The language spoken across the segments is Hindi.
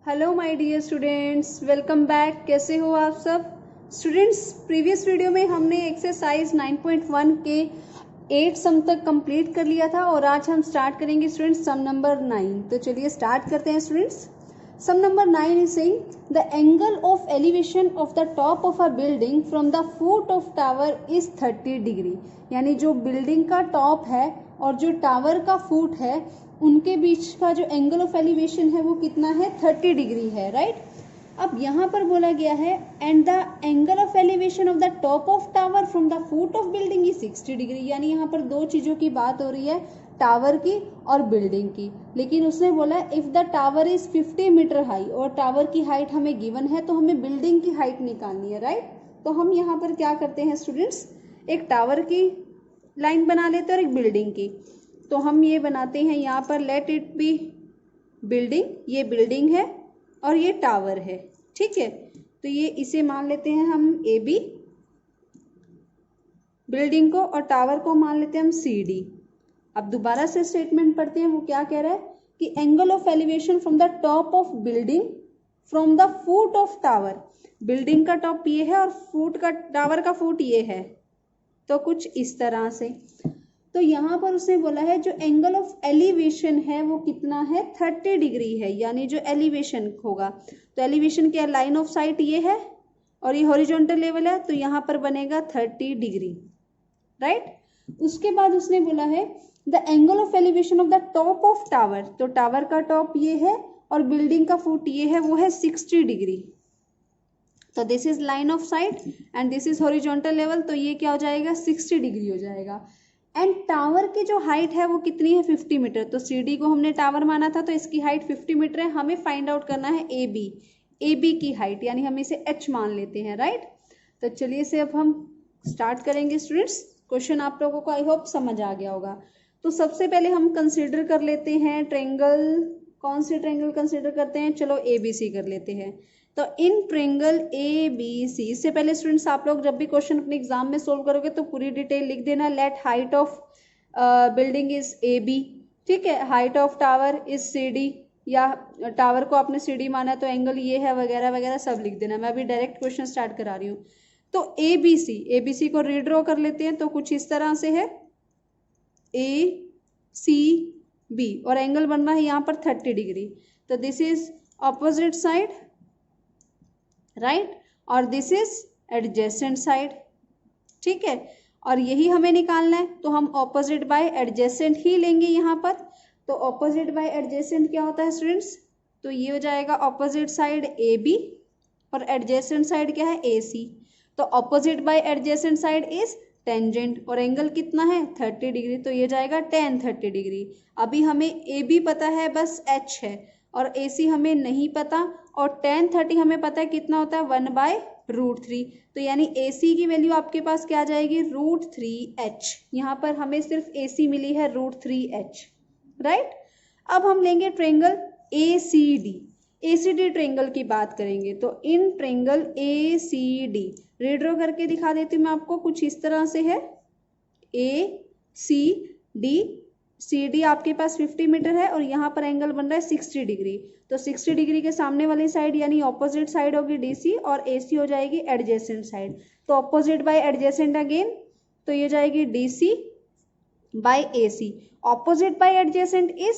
Hello my dear students, welcome back. कैसे हो आप सब स्टूडेंट्स? प्रीवियस वीडियो में हमने एक्सरसाइज 9.1 के 8 सम तक कंप्लीट कर लिया था और आज हम स्टार्ट करेंगे स्टूडेंट्स सम नंबर 9। तो चलिए स्टार्ट करते हैं students. Sum number 9 is saying the angle of elevation of the top of a building from the foot of tower is 30 degree. यानी जो बिल्डिंग का टॉप है और जो टावर का फुट है उनके बीच का जो एंगल ऑफ एलिवेशन है वो कितना है? 30 डिग्री है, राइट। अब यहाँ पर बोला गया है and the angle of elevation of the top of tower from the foot of building is 60 degree. यानी यहाँ पर दो चीज़ों की बात हो रही है, टावर की और बिल्डिंग की। लेकिन उसने बोला if the tower is 50 meter high और टावर की हाइट हमें गिवन है तो हमें बिल्डिंग की हाइट निकालनी है, राइट। तो हम यहाँ पर क्या करते हैं स्टूडेंट्स, एक टावर की लाइन बना लेते हैं और एक बिल्डिंग की। तो हम ये बनाते हैं यहाँ पर लेट इट बी बिल्डिंग, ये बिल्डिंग है और ये टावर है, ठीक है। तो ये इसे मान लेते हैं हम ए बी, बिल्डिंग को, और टावर को मान लेते हैं हम सी डी। अब दोबारा से स्टेटमेंट पढ़ते हैं, वो क्या कह रहा है कि angle of elevation from the top of building from the foot of tower. Building का टॉप ये है और फुट का, टावर का फुट ये है, तो कुछ इस तरह से। तो यहाँ पर उसने बोला है जो एंगल ऑफ एलिवेशन है वो कितना है? 30 डिग्री है। यानी जो एलिवेशन होगा, तो एलिवेशन क्या, लाइन ऑफ साइट ये है और ये हॉरिजॉन्टल लेवल है, तो यहाँ पर बनेगा 30 डिग्री, राइट। उसके बाद उसने बोला है the angle of elevation of the top of tower. तो टावर का टॉप ये है और बिल्डिंग का फुट ये है, वो है 60 डिग्री। तो this is line of site and this is horizontal level, तो ये क्या हो जाएगा? 60 डिग्री हो जाएगा। एंड टावर की जो हाइट है वो कितनी है? 50 मीटर। तो सी डी को हमने टावर माना था तो इसकी हाइट 50 मीटर है। हमें फाइंड आउट करना है ए बी की हाइट, यानी हम इसे एच मान लेते हैं, राइट। तो चलिए से अब हम स्टार्ट करेंगे स्टूडेंट्स। क्वेश्चन आप लोगों को आई होप समझ आ गया होगा। तो सबसे पहले हम कंसिडर कर लेते हैं ट्रायंगल। कौन से ट्रायंगल कंसिडर करते हैं? चलो ए बी सी कर लेते हैं। तो in triangle A B C, इससे पहले स्टूडेंट्स आप लोग जब भी क्वेश्चन अपने एग्जाम में सोल्व करोगे तो पूरी डिटेल लिख देना। Let height of building is A B, ठीक है। Height of tower is C D, या टावर को आपने सी डी माना है तो एंगल ये है, वगैरह वगैरह सब लिख देना। मैं अभी डायरेक्ट क्वेश्चन स्टार्ट करा रही हूँ। तो ए बी सी को रीड्रॉ कर लेते हैं। तो कुछ इस तरह से है ए सी बी और एंगल बन रहा है यहाँ पर 30 डिग्री। तो this is opposite side, right, और दिस इज एडजेसेंट साइड, ठीक है। और यही हमें निकालना है, तो हम ऑपोजिट बाय एडजेसेंट ही लेंगे यहाँ पर। तो ऑपोजिट बाय एडजेसेंट क्या होता है स्टूडेंट्स? तो ये हो जाएगा ऑपोजिट साइड ए बी और एडजेसेंट साइड क्या है? A C. तो opposite by adjacent side is tangent और एंगल कितना है? 30 डिग्री। तो ये जाएगा tan 30 डिग्री। अभी हमें ए बी पता है, बस एच है, और ए सी हमें नहीं पता, और tan 30 हमें पता है कितना होता है? 1/√3। तो यानी ए सी की वैल्यू आपके पास क्या आ जाएगी? √3h। यहाँ पर हमें सिर्फ ए सी मिली है √3h, राइट। अब हम लेंगे triangle A C D triangle की बात करेंगे। तो in triangle A C D redraw करके दिखा देती हूँ मैं आपको। कुछ इस तरह से है ए सी डी आपके पास 50 मीटर है और यहाँ पर एंगल बन रहा है 60 डिग्री। तो 60 डिग्री के सामने वाली साइड यानी ऑपोजिट साइड होगी डी सी और ए सी हो जाएगी एडजेसेंट साइड। तो ऑपोजिट बाय एडजेसेंट अगेन, तो ये जाएगी D C by A C. Opposite by adjacent is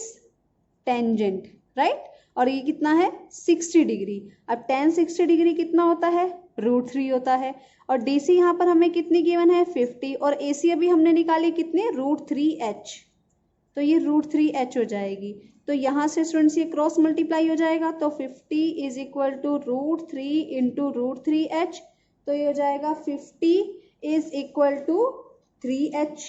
tangent, right. और ये कितना है? 60 डिग्री। अब tan 60 डिग्री कितना होता है? √3 होता है। और डी सी यहाँ पर हमें कितनी गिवन है? 50, और ए सी अभी हमने निकाली कितने? √3h। तो ये √3h हो जाएगी। तो यहाँ से स्टूडेंट्स ये क्रॉस मल्टीप्लाई हो जाएगा, तो 50 is equal to √3 into √3h। तो ये हो जाएगा 50 इज इक्वल टू 3h,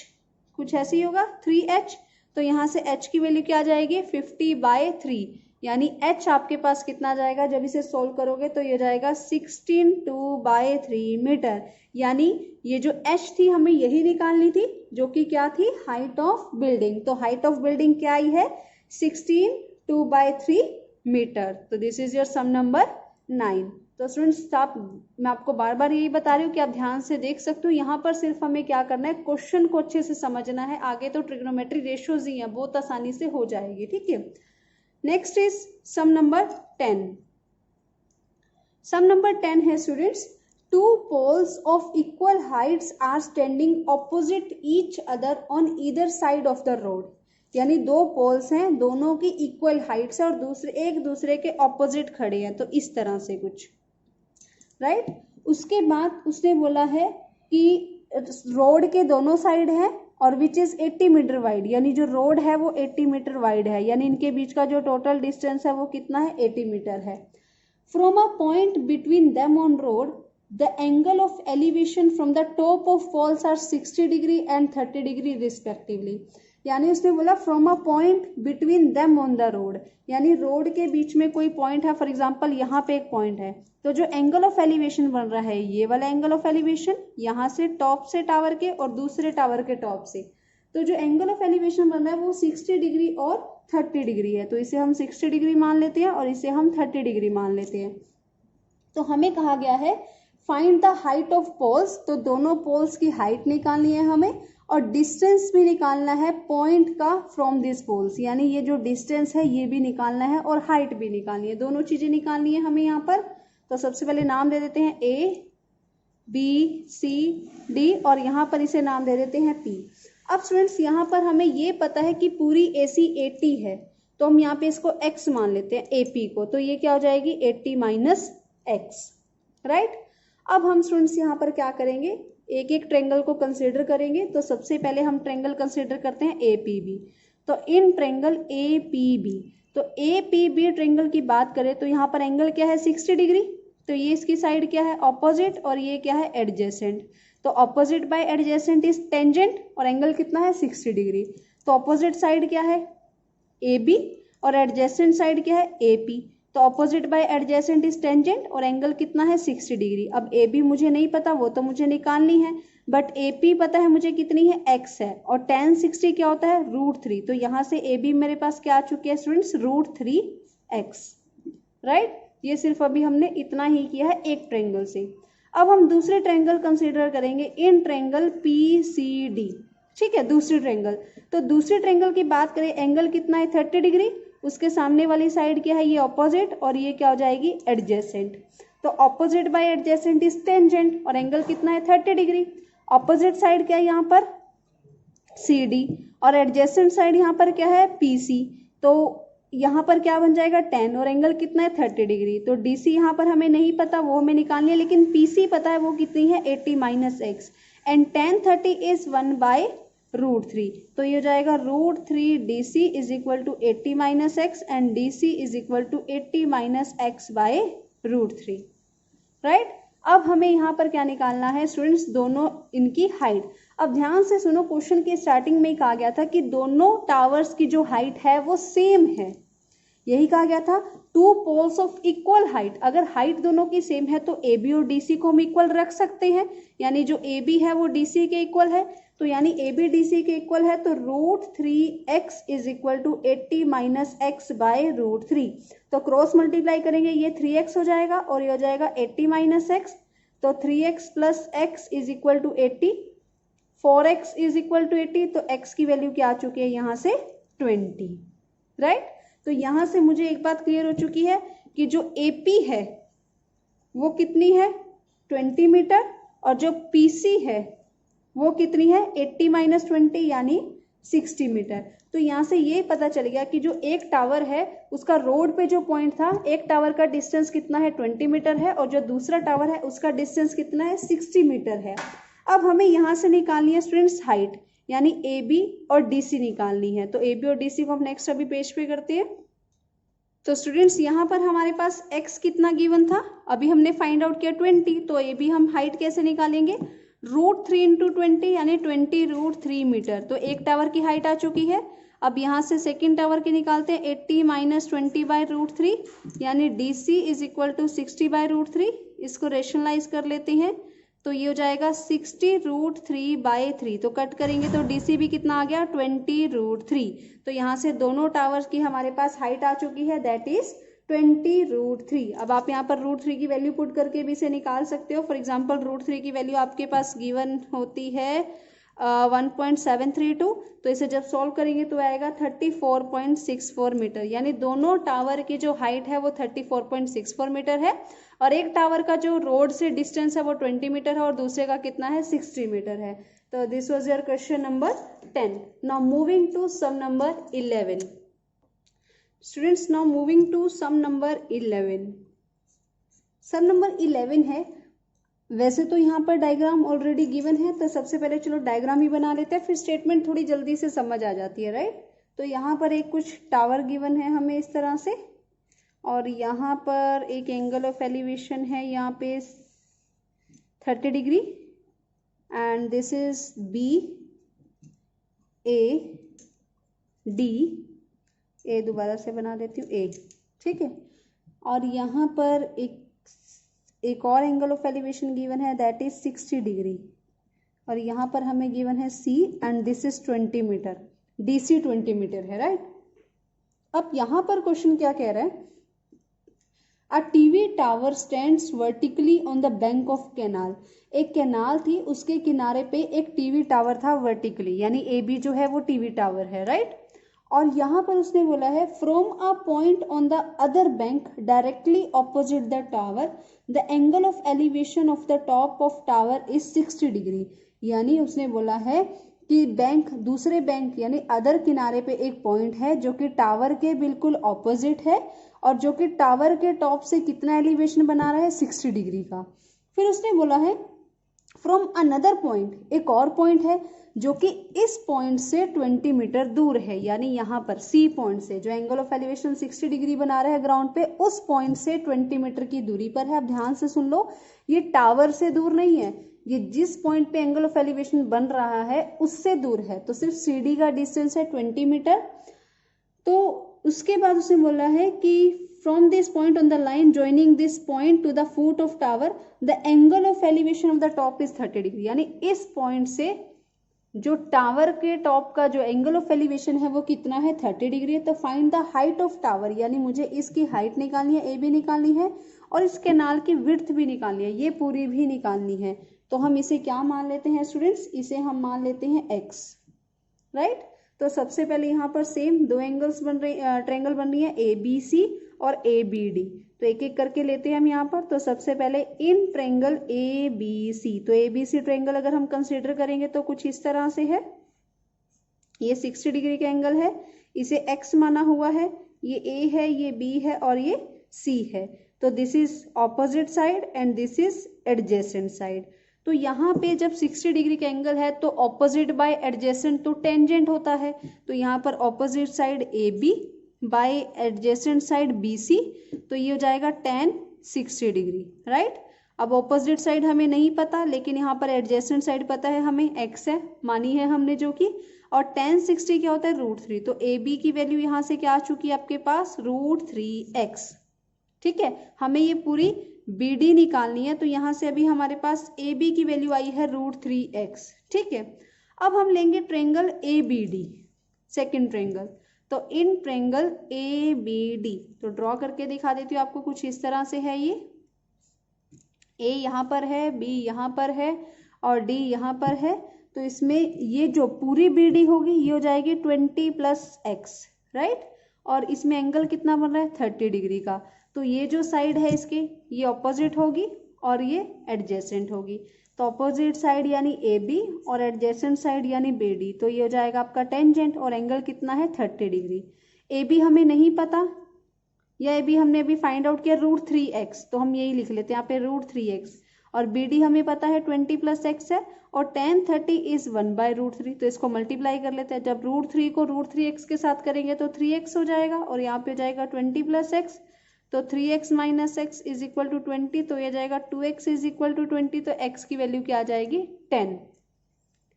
कुछ ऐसे ही होगा 3h। तो यहाँ से h की वैल्यू क्या आ जाएगी? 50/3, यानी h आपके पास कितना आ जाएगा? जब इसे सोल्व करोगे तो ये जाएगा 16/3 मीटर। यानी ये जो h थी हमें यही निकालनी थी, जो कि क्या थी? Height of building. तो हाइट ऑफ बिल्डिंग क्या आई है? 16/3 मीटर। तो this is your sum number 9। तो स्टूडेंट्स मैं आपको बार बार यही बता रही हूँ कि आप ध्यान से देख सकते हो। यहाँ पर सिर्फ हमें क्या करना है? क्वेश्चन को अच्छे से समझना है। आगे तो ट्रिग्नोमेट्री रेशियोज ही हैं, बहुत आसानी से हो जाएगी, ठीक है। Next is sum number 10। Sum number 10 है students, two poles of equal heights are standing opposite each other on either side of the road. यानी दो पोल्स हैं, दोनों की इक्वल हाइट्स है और दूसरे एक दूसरे के ऑपोजिट खड़े हैं, तो इस तरह से कुछ, राइट। उसके बाद उसने बोला है कि रोड के दोनों साइड है और विच इज 80 मीटर वाइड, यानी जो रोड है वो 80 मीटर वाइड है, यानी इनके बीच का जो टोटल डिस्टेंस है वो कितना है, 80 मीटर है। From a point between them on road the angle of elevation from the top of poles are 60 degree and 30 degree respectively. यानी उसने बोला from a point between them on the road, यानी रोड के बीच में कोई पॉइंट है, फॉर एग्जांपल यहाँ पे एक पॉइंट है, तो जो एंगल ऑफ एलिवेशन बन रहा है ये वाला एंगल ऑफ एलिवेशन, यहाँ से टॉप से टावर के और दूसरे टावर के टॉप से, तो जो एंगल ऑफ एलिवेशन बन रहा है वो 60 डिग्री और 30 डिग्री है, तो इसे हम 60 डिग्री मान लेते हैं और इसे हम 30 डिग्री मान लेते हैं। तो हमें कहा गया है find the height of poles, तो दोनों पोल्स की हाइट निकालनी है हमें और डिस्टेंस भी निकालना है पॉइंट का फ्रॉम दिस पोल्स, यानी ये जो डिस्टेंस है ये भी निकालना है और हाइट भी निकालनी है, दोनों चीजें निकालनी है हमें यहाँ पर। तो सबसे पहले नाम दे देते हैं ए बी सी डी और यहाँ पर इसे नाम दे देते हैं पी। अब स्टूडेंट्स यहाँ पर हमें ये पता है कि पूरी AC 80 है, तो हम यहाँ पे इसको x मान लेते हैं AP को, तो ये क्या हो जाएगी 80 माइनस x, राइट। अब हम स्टूडेंट्स यहाँ पर क्या करेंगे, एक एक ट्रेंगल को कंसीडर करेंगे। तो सबसे पहले हम ट्रेंगल कंसीडर करते हैं APB। तो इन ट्रेंगल APB, तो APB ट्रेंगल की बात करें तो यहाँ पर एंगल क्या है 60 डिग्री, तो ये इसकी साइड क्या है ऑपोजिट और ये क्या है एडजेसेंट। तो opposite by adjacent is tangent और एंगल कितना है 60 डिग्री। तो ऑपोजिट साइड क्या है AB और एडजेसेंट साइड क्या है AP। तो opposite by adjacent is tangent और एंगल कितना है 60 डिग्री। अब AB मुझे नहीं पता, वो तो मुझे निकालनी है, बट AP पता है मुझे कितनी है x है और tan 60 क्या होता है √3। तो यहाँ से AB मेरे पास क्या आ चुकी है स्टूडेंट्स √3x, राइट। ये सिर्फ अभी हमने इतना ही किया है एक ट्रेंगल से। अब हम दूसरे ट्रेंगल कंसीडर करेंगे इन ट्रेंगल PCD, ठीक है, दूसरी ट्रेंगल। तो दूसरी ट्रेंगल की बात करें एंगल कितना है 30 डिग्री, उसके सामने वाली साइड क्या है ये ऑपोजिट और ये क्या हो जाएगी एडजेसेंट। तो opposite by adjacent is tangent और एंगल कितना है 30 डिग्री। ऑपोजिट साइड क्या है यहाँ पर CD और एडजेसेंट साइड यहाँ पर क्या है PC। तो यहाँ पर क्या बन जाएगा tan और एंगल कितना है 30 डिग्री। तो DC यहाँ पर हमें नहीं पता, वो हमें निकालनी है, लेकिन PC पता है वो कितनी है 80 minus x and tan 30 is 1/√3। तो ये हो जाएगा √3 DC is equal to 80 minus x and DC is equal to 80 minus x/√3, right. अब हमें यहाँ पर क्या निकालना है स्टूडेंट्स, दोनों इनकी हाइट। अब ध्यान से सुनो, क्वेश्चन के स्टार्टिंग में ही कहा गया था कि दोनों टावर्स की जो हाइट है वो सेम है, यही कहा गया था। Two poles of equal height, अगर हाइट दोनों की सेम है तो AB और DC को हम इक्वल रख सकते हैं, यानी जो AB है वो DC के इक्वल है, तो यानी AB DC के इक्वल है, तो √3x is equal to 80 minus x/√3। तो क्रॉस मल्टीप्लाई करेंगे ये 3x हो जाएगा और ये हो जाएगा 80 माइनस x, तो 3x plus x is equal to 80, 4x is equal to 80, तो x की वैल्यू क्या आ चुकी है यहाँ से 20, राइट। तो यहाँ से मुझे एक बात क्लियर हो चुकी है कि जो AP है वो कितनी है 20 मीटर और जो PC है वो कितनी है 80 माइनस 20 यानी 60 मीटर। तो यहाँ से ये पता चल गया कि जो एक टावर है उसका रोड पे जो पॉइंट था, एक टावर का डिस्टेंस कितना है 20 मीटर है और जो दूसरा टावर है उसका डिस्टेंस कितना है 60 मीटर है। अब हमें यहाँ से निकालनी है स्टूडेंट्स हाइट, यानी AB और DC निकालनी है। तो AB और DC को हम नेक्स्ट अभी पेज पे करते हैं। तो स्टूडेंट्स यहाँ पर हमारे पास x कितना गिवन था, अभी हमने फाइंड आउट किया 20, तो AB हम हाइट कैसे निकालेंगे √3 इंटू 20 यानी 20√3 मीटर। तो एक टावर की हाइट आ चुकी है। अब यहाँ से सेकेंड टावर की निकालते हैं 80 माइनस 20/√3 यानी DC इज इक्वल टू 60/√3। इसको रेशनलाइज कर लेते हैं तो ये हो जाएगा 60√3/3। तो कट करेंगे तो DC भी कितना आ गया 20√3। तो यहाँ से दोनों टावर्स की हमारे पास हाइट आ चुकी है, दैट इज 20√3। अब आप यहाँ पर √3 की वैल्यू पुट करके भी इसे निकाल सकते हो। फॉर एग्जांपल √3 की वैल्यू आपके पास गिवन होती है 1.732, तो इसे जब सॉल्व करेंगे तो आएगा 34.64 मीटर, यानी दोनों टावर की जो हाइट है वो 34.64 मीटर है, और एक टावर का जो रोड से डिस्टेंस है वो 20 मीटर है और दूसरे का कितना है 60 मीटर है। तो this was your question number 10। Now moving to sum number 11। Students, now moving to sum number 11। Sum number 11 है, वैसे तो यहाँ पर डायग्राम ऑलरेडी गिवन है, तो सबसे पहले चलो डायग्राम ही बना लेते हैं, फिर स्टेटमेंट थोड़ी जल्दी से समझ आ जाती है, राइट। तो यहाँ पर एक कुछ टावर गिवन है हमें इस तरह से, और यहाँ पर एक एंगल ऑफ एलिवेशन है यहाँ पे 30 degree, and this is B A D, A दोबारा से बना देती हूँ ए, ठीक है। और यहाँ पर एक और एंगल ऑफ एलिवेशन गिवन है, दैट इज 60 डिग्री, और यहाँ पर हमें गिवन है C, and this is 20 metre, D C 20 metre है, राइट। अब यहाँ पर क्वेश्चन क्या कह रहा है, a TV tower stands vertically on the bank of canal. एक कैनाल थी, उसके किनारे पे एक टीवी टावर था वर्टिकली, यानी ए बी जो है वो टीवी टावर है, राइट। और यहाँ पर उसने बोला है from a point on the other bank directly opposite the tower the angle of elevation of the top of tower is 60 degree. यानी उसने बोला है कि बैंक, दूसरे बैंक यानी अदर किनारे पे एक पॉइंट है जो कि टावर के बिल्कुल ऑपोजिट है, और जो कि टावर के टॉप से कितना एलिवेशन बना रहा है 60 डिग्री का। फिर उसने बोला है फ्रॉम अनदर पॉइंट, एक और पॉइंट है जो कि इस पॉइंट से 20 मीटर दूर है, यानी यहाँ पर सी पॉइंट से जो एंगल ऑफ एलिवेशन 60 डिग्री बना रहा है ग्राउंड पे, उस पॉइंट से 20 मीटर की दूरी पर है। अब ध्यान से सुन लो, ये टावर से दूर नहीं है, ये जिस पॉइंट पे एंगल ऑफ एलिवेशन बन रहा है उससे दूर है, तो सिर्फ सी डी का डिस्टेंस है 20 मीटर। तो उसके बाद उसने बोला है कि from this point on the line joining this point to the foot of tower the angle of elevation of the top is 30 degree, यानी इस पॉइंट से जो टावर के टॉप का जो एंगल ऑफ एलिवेशन है वो कितना है 30 डिग्री है। तो find the height of tower, यानी मुझे इसकी हाइट निकालनी है, ए भी निकालनी है, और इस कैनाल की विड्थ भी निकालनी है, ये पूरी भी निकालनी है। तो हम इसे क्या मान लेते हैं स्टूडेंट्स, इसे हम मान लेते हैं एक्स, राइट। तो सबसे पहले यहाँ पर सेम दो एंगल्स बन रही, ट्रायंगल बन रही है ए बी सी और ए बी डी, तो एक एक करके लेते हैं हम यहाँ पर। तो सबसे पहले इन ट्रायंगल ए बी सी, तो ए बी सी ट्रायंगल अगर हम कंसीडर करेंगे तो कुछ इस तरह से है, ये 60 डिग्री का एंगल है, इसे एक्स माना हुआ है, ये ए है, ये बी है और ये सी है। तो this is opposite side and this is adjacent side. तो यहाँ पे जब 60 डिग्री का एंगल है तो ऑपोजिट बाय एडजेसेंट तो टेंजेंट होता है, तो यहाँ पर opposite side A B by adjacent side B C, तो ये हो जाएगा tan 60 डिग्री, राइट। अब ऑपोजिट साइड हमें नहीं पता, लेकिन यहाँ पर एडजेसेंट साइड पता है हमें, एक्स है मानी है हमने जो कि, और tan 60 क्या होता है √3, तो ए बी की वैल्यू यहाँ से क्या आ चुकी है आपके पास √3x, ठीक है। हमें ये पूरी बी डी निकालनी है, तो यहाँ से अभी हमारे पास ए बी की वैल्यू आई है √3x, ठीक है। अब हम लेंगे triangle A B D, second triangle. तो in triangle A B D, तो ड्रॉ करके दिखा देती हूँ आपको, कुछ इस तरह से है, ये ए यहाँ पर है, बी यहाँ पर है और डी यहाँ पर है। तो इसमें ये जो पूरी बी डी होगी ये हो जाएगी 20 + x, राइट। और इसमें एंगल कितना बन रहा है 30 डिग्री का। तो ये जो साइड है इसके, ये ऑपोजिट होगी और ये एडजेसेंट होगी। तो ऑपोजिट साइड यानी ए बी और एडजेसेंट साइड यानी बी डी, तो ये हो जाएगा आपका टेंजेंट, और एंगल कितना है 30 डिग्री। ए बी हमें नहीं पता, या ए बी हमने अभी फाइंड आउट किया √3x, तो हम यही लिख लेते हैं यहाँ पे √3x, और बी डी हमें पता है 20 + x है, और tan 30 इज 1/√3, तो इसको मल्टीप्लाई कर लेते हैं। जब √3 को √3x के साथ करेंगे तो 3x हो जाएगा, और यहाँ पे हो जाएगा 20 + x, तो 3x - x is equal to 20, तो ये जाएगा 2x इज इक्वल टू 20, तो x की वैल्यू क्या आ जाएगी 10।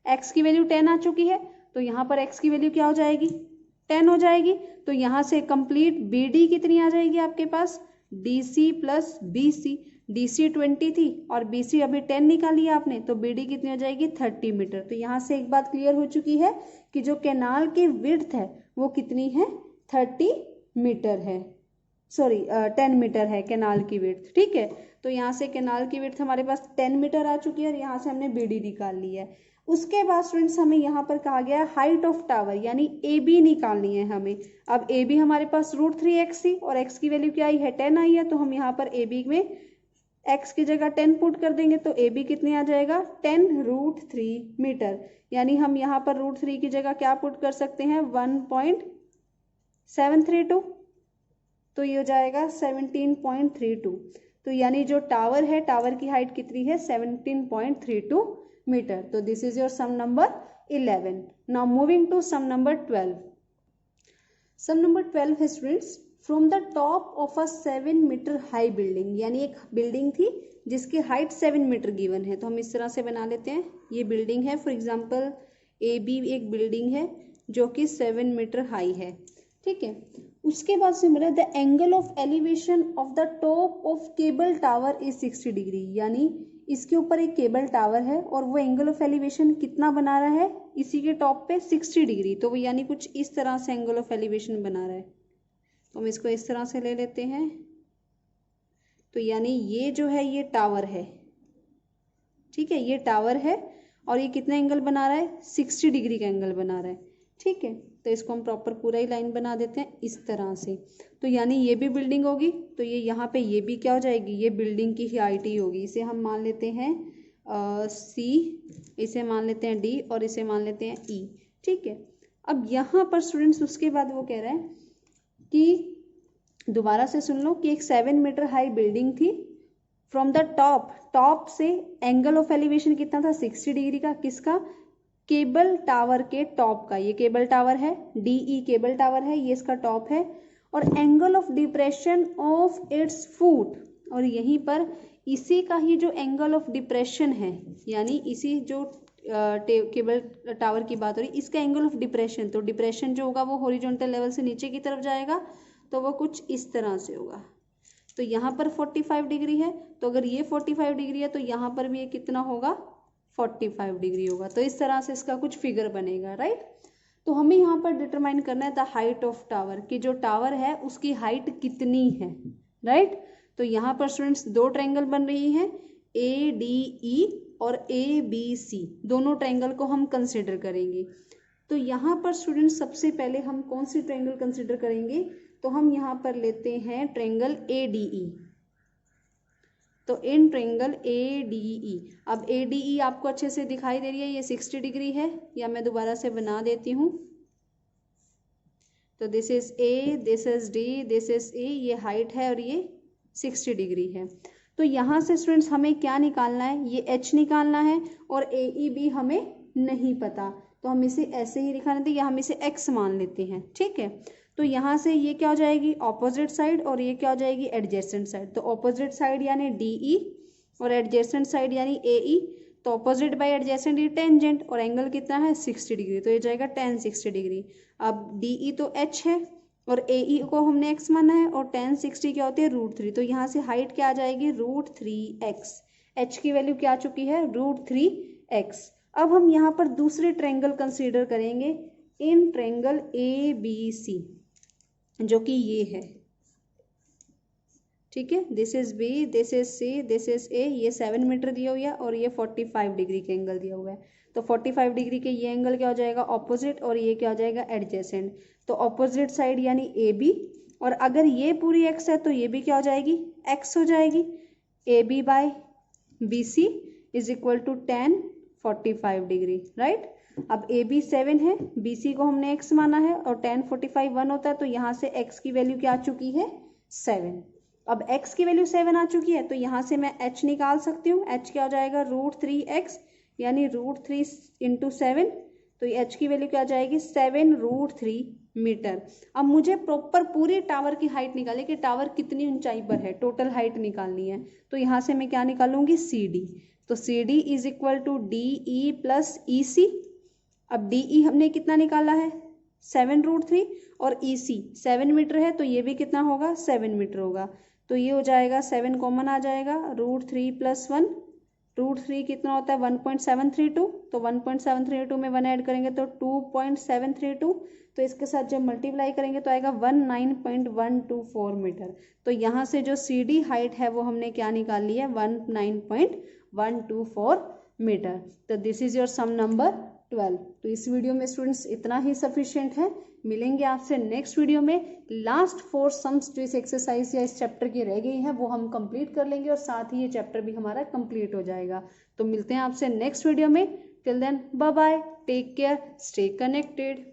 x की वैल्यू 10 आ चुकी है, तो यहाँ पर x की वैल्यू क्या हो जाएगी 10 हो जाएगी। तो यहाँ से कंप्लीट बी डी कितनी आ जाएगी आपके पास, D C plus B C, D C 20 थी और बी सी अभी 10 निकाली आपने, तो बी डी कितनी हो जाएगी 30 मीटर। तो यहाँ से एक बात क्लियर हो चुकी है कि जो कैनाल की विड्थ है वो कितनी है 30 मीटर है, सॉरी 10 मीटर है कैनाल की विड्थ, ठीक है। तो यहाँ से कैनाल की विड्थ हमारे पास 10 मीटर आ चुकी है, और यहाँ से हमने बी डी निकाल ली है। उसके बाद स्टूडेंट्स हमें यहाँ पर कहा गया है हाइट ऑफ टावर यानी ए बी निकालनी है हमें। अब ए बी हमारे पास √3x थी और x की वैल्यू क्या आई है 10 आई है, तो हम यहाँ पर ए बी में x की जगह 10 पुट कर देंगे तो ए बी कितने आ जाएगा 10√3 मीटर, यानी हम यहाँ पर √3 की जगह क्या पुट कर सकते हैं 1.732, तो ये हो जाएगा 17.32। तो यानी जो टावर है टावर की हाइट कितनी है 17.32 मीटर। तो this is your sum number 11। Now moving to sum number 12। Sum number 12 है students, from the top of a 7 metre high building, यानी एक बिल्डिंग थी जिसकी हाइट 7 मीटर गिवन है। तो हम इस तरह से बना लेते हैं, ये बिल्डिंग है, फॉर एग्जांपल ए बी एक बिल्डिंग है जो कि 7 मीटर हाई है, ठीक है। उसके बाद से मिला the angle of elevation of the top of cable tower is 60 degree, यानी इसके ऊपर एक केबल टावर है और वो एंगल ऑफ एलिवेशन कितना बना रहा है इसी के टॉप पे 60 डिग्री, तो वो यानी कुछ इस तरह से एंगल ऑफ एलिवेशन बना रहा है। तो हम इसको इस तरह से ले लेते हैं, तो यानी ये जो है ये टावर है, ठीक है, ये टावर है और ये कितना एंगल बना रहा है 60 डिग्री का एंगल बना रहा है, ठीक है। तो इसको हम प्रॉपर पूरा ही लाइन बना देते हैं इस तरह से। तो यानी ये भी बिल्डिंग होगी, तो ये यहाँ पे ये भी क्या हो जाएगी, ये बिल्डिंग की हाइट ही होगी। इसे हम मान लेते हैं सी, इसे मान लेते हैं डी और इसे मान लेते हैं ई, ठीक है। अब यहाँ पर स्टूडेंट्स उसके बाद वो कह रहा है कि दोबारा से सुन लो कि एक 7 मीटर हाई बिल्डिंग थी, फ्रॉम द टॉप से एंगल ऑफ एलिवेशन कितना था 60 डिग्री का, किसका, केबल टावर के टॉप का। ये केबल टावर है, डीई केबल टावर है, ये इसका टॉप है, और angle of depression of its foot, और यहीं पर इसी का ही जो एंगल ऑफ डिप्रेशन है, यानी इसी जो केबल टावर की बात हो रही इसका एंगल ऑफ डिप्रेशन, तो डिप्रेशन जो होगा वो हॉरिजॉन्टल लेवल से नीचे की तरफ जाएगा, तो वो कुछ इस तरह से होगा। तो यहाँ पर 45 डिग्री है, तो अगर ये 45 डिग्री है तो यहाँ पर भी ये कितना होगा 45 डिग्री होगा। तो इस तरह से इसका कुछ फिगर बनेगा, राइट। तो हमें यहाँ पर डिटरमाइन करना है द हाइट ऑफ टावर, कि जो टावर है उसकी हाइट कितनी है, राइट। तो यहाँ पर स्टूडेंट्स दो ट्रायंगल बन रही हैं, ए डी ई और ए बी सी, दोनों ट्रायंगल को हम कंसिडर करेंगे। तो यहाँ पर स्टूडेंट्स सबसे पहले हम कौन सी ट्रायंगल कंसिडर करेंगे, तो हम यहाँ पर लेते हैं ट्रायंगल ए डी ई। तो in triangle A D E, अब ए डी ई आपको अच्छे से दिखाई दे रही है, ये 60 डिग्री है, या मैं दोबारा से बना देती हूँ। तो this is A, this is D, this is A, ये हाइट है और ये 60 डिग्री है। तो यहाँ से स्टूडेंट्स हमें क्या निकालना है, ये एच निकालना है, और ए ई बी हमें नहीं पता, तो हम इसे ऐसे ही लिखा लेते हैं, या हम इसे एक्स मान लेते हैं, ठीक है। तो यहाँ से ये क्या हो जाएगी ऑपोजिट साइड, और ये क्या हो जाएगी एडजेसेंट साइड। तो ऑपोजिट साइड यानी डीई और एडजेसेंट साइड यानी एई, तो ऑपोजिट बाय एडजेसेंट ये टेंजेंट, और एंगल कितना है 60 डिग्री, तो ये जाएगा tan 60 डिग्री। अब डीई तो h है और एई को हमने x माना है, और tan 60 क्या होती है √3, तो यहाँ से हाइट क्या आ जाएगी √3x, h की वैल्यू क्या आ चुकी है √3x। अब हम यहाँ पर दूसरे ट्रायंगल कंसीडर करेंगे इन ट्रायंगल ए बी सी, जो कि ये है, ठीक है। This is B, this is C, this is A, ये 7 मीटर दिया हुआ है और ये 45 डिग्री के एंगल दिया हुआ है। तो 45 डिग्री के ये एंगल क्या हो जाएगा ऑपोजिट, और ये क्या हो जाएगा एडजेसेंट। तो ऑपोजिट साइड यानी ए बी, और अगर ये पूरी एक्स है तो ये भी क्या हो जाएगी एक्स हो जाएगी। A B by B C is equal to tan 45 degree, right. अब ए बी 7 है, बी सी को हमने x माना है, और tan 45 1 होता है, तो यहाँ से x की वैल्यू क्या आ चुकी है 7। अब x की वैल्यू 7 आ चुकी है, तो यहाँ से मैं h निकाल सकती हूँ। h क्या हो जाएगा √3x, यानी √3 इंटू 7, तो ये h की वैल्यू क्या आ जाएगी 7√3 मीटर। अब मुझे प्रॉपर पूरी टावर की हाइट निकालनी, कि टावर कितनी ऊंचाई पर है, टोटल हाइट निकालनी है। तो यहाँ से मैं क्या निकालूंगी सी डी, तो C D is equal to D E plus E C. अब डी ई हमने कितना निकाला है 7√3, और ई सी 7 मीटर है, तो ये भी कितना होगा 7 मीटर होगा। तो ये हो जाएगा 7 कॉमन आ जाएगा, √3 + 1, √3 कितना होता है 1.732, तो 1.732 में 1 ऐड करेंगे तो 2.732, तो इसके साथ जब मल्टीप्लाई करेंगे तो आएगा 19.124 मीटर। तो यहाँ से जो सी डी हाइट है वो हमने क्या निकाल ली है 19.124 मीटर। तो this is your sum number 12। तो इस वीडियो में स्टूडेंट्स इतना ही सफिशिएंट है। मिलेंगे आपसे नेक्स्ट वीडियो में। लास्ट 4 सम्स जो इस एक्सरसाइज या इस चैप्टर की रह गई हैं वो हम कंप्लीट कर लेंगे और साथ ही ये चैप्टर भी हमारा कंप्लीट हो जाएगा। तो मिलते हैं आपसे नेक्स्ट वीडियो में। Till then bye bye, take care, stay connected.